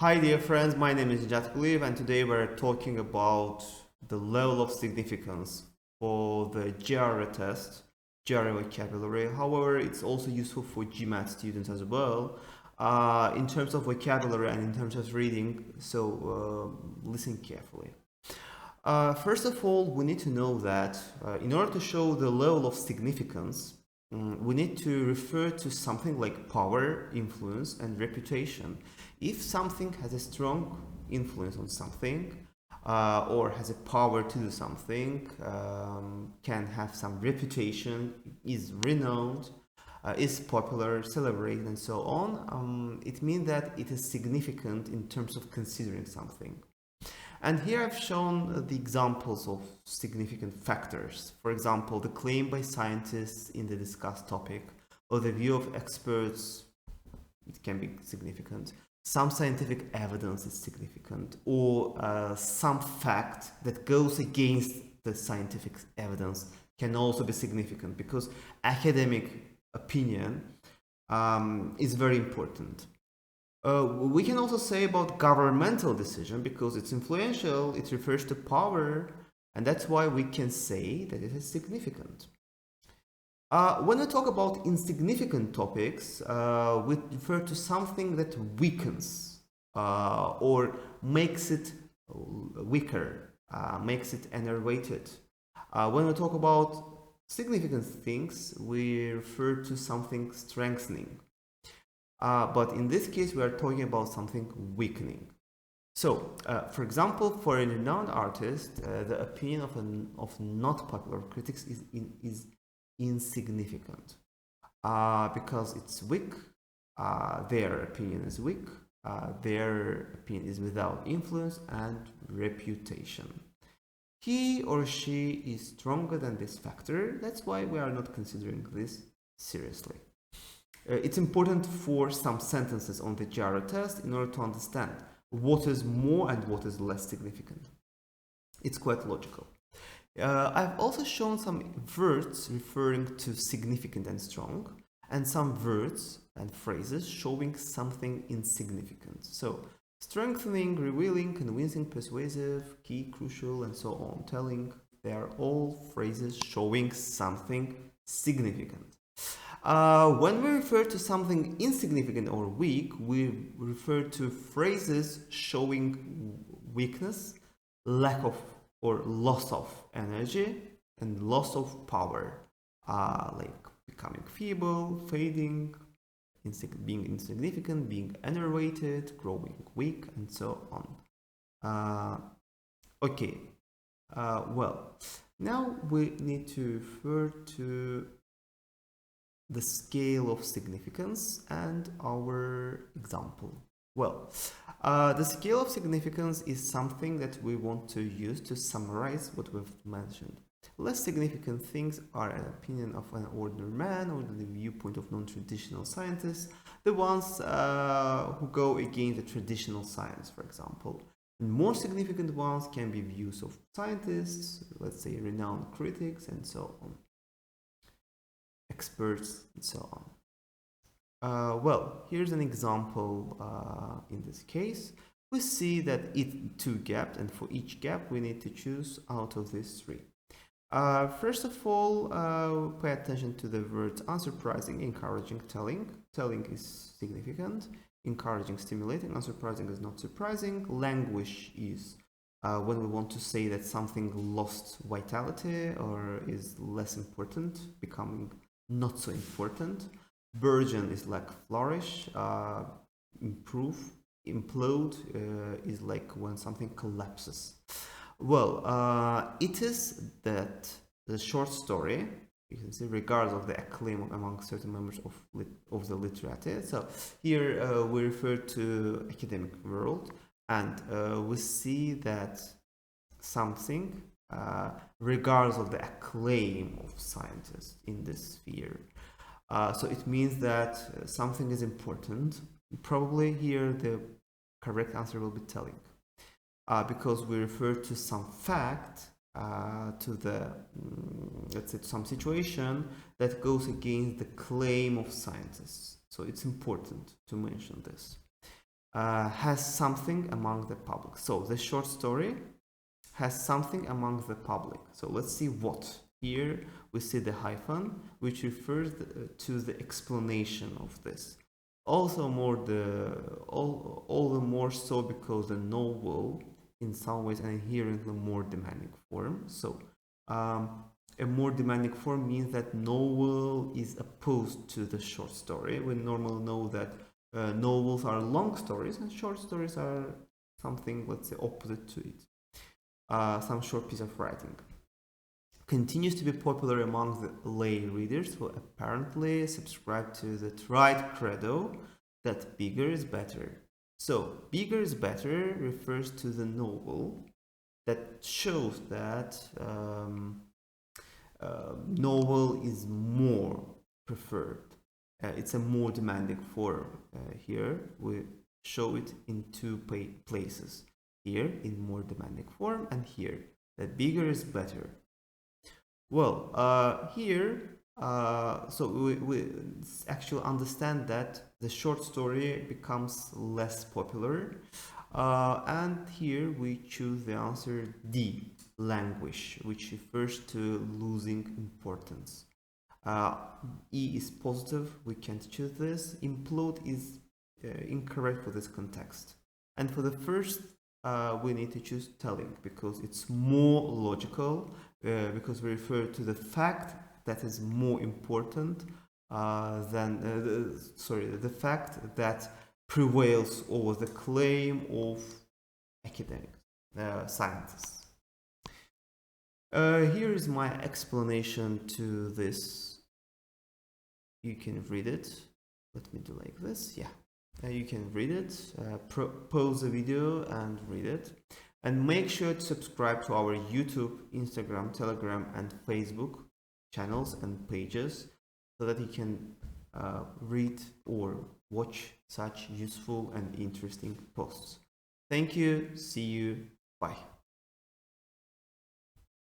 Hi dear friends, my name is Jatkuliv and today we're talking about the level of significance for the GRE test, GRE vocabulary. However, it's also useful for GMAT students as well in terms of vocabulary and in terms of reading, so listen carefully. First of all, we need to know that in order to show the level of significance, we need to refer to something like power, influence, and reputation. If something has a strong influence on something, or has a power to do something, can have some reputation, is renowned, is popular, celebrated, and so on, it means that it is significant in terms of considering something. And here I've shown the examples of significant factors. For example, the claim by scientists in the discussed topic, or the view of experts, it can be significant. Some scientific evidence is significant, or some fact that goes against the scientific evidence can also be significant, because academic opinion is very important. We can also say about governmental decision, because it's influential, it refers to power, and that's why we can say that it is significant. When we talk about insignificant topics, we refer to something that weakens or makes it weaker, makes it enervated. When we talk about significant things, we refer to something strengthening. But in this case, we are talking about something weakening. So, for example, for a renowned artist, the opinion of not popular critics is insignificant because it's weak. Their opinion is weak. Their opinion is without influence and reputation. He or she is stronger than this factor. That's why we are not considering this seriously. It's important for some sentences on the GRE test in order to understand what is more and what is less significant. It's quite logical. I've also shown some words referring to significant and strong, and some words and phrases showing something insignificant. So, strengthening, revealing, convincing, persuasive, key, crucial, and so on, telling, they are all phrases showing something significant. When we refer to something insignificant or weak, we refer to phrases showing weakness, lack of or loss of energy, and loss of power, like becoming feeble, fading, being insignificant, being enervated, growing weak, and so on. Okay, well, now we need to refer to the scale of significance and our example. Well, the scale of significance is something that we want to use to summarize what we've mentioned. Less significant things are an opinion of an ordinary man or the viewpoint of non-traditional scientists, the ones who go against the traditional science, for example. And more significant ones can be views of scientists, let's say renowned critics, and so on. Experts, and so on. Well, here's an example in this case. We see that it's two gaps, and for each gap we need to choose out of these three. First of all, pay attention to the words unsurprising, encouraging, telling. Telling is significant, encouraging, stimulating, unsurprising is not surprising. Languish is when we want to say that something lost vitality or is less important, becoming not so important. Burgeon is like flourish. Improve, implode is like when something collapses. Well, it is that the short story, you can see, regardless of the acclaim among certain members of the literati. So here we refer to academic world, and we see that something, regardless of the acclaim of scientists in this sphere. So it means that something is important. Probably here the correct answer will be telling, because we refer to some fact, to the, let's say, some situation that goes against the claim of scientists. So it's important to mention this. has something among the public. So the short story has something among the public. So let's see what. Here we see the hyphen, which refers to the explanation of this. Also all the more so because the novel in some ways an inherently more demanding form. So a more demanding form means that novel is opposed to the short story. We normally know that novels are long stories and short stories are something, let's say, opposite to it. Some short piece of writing. Continues to be popular among the lay readers who apparently subscribe to the tried credo that bigger is better. So, bigger is better refers to the novel that shows that novel is more preferred. It's a more demanding form. Here we show it in two places. Here in more demanding form, and here that bigger is better. Well, here, so we actually understand that the short story becomes less popular. And here we choose the answer D, languish, which refers to losing importance. E is positive, we can't choose this. Implode is incorrect for this context. And for the first, we need to choose telling because it's more logical, because we refer to the fact that is more important than the fact that prevails over the claim of academics, scientists. Here is my explanation to this. You can read it. Let me do like this. Yeah. You can read it, pause the video and read it. And make sure to subscribe to our YouTube, Instagram, Telegram, and Facebook channels and pages so that you can read or watch such useful and interesting posts. Thank you. See you. Bye.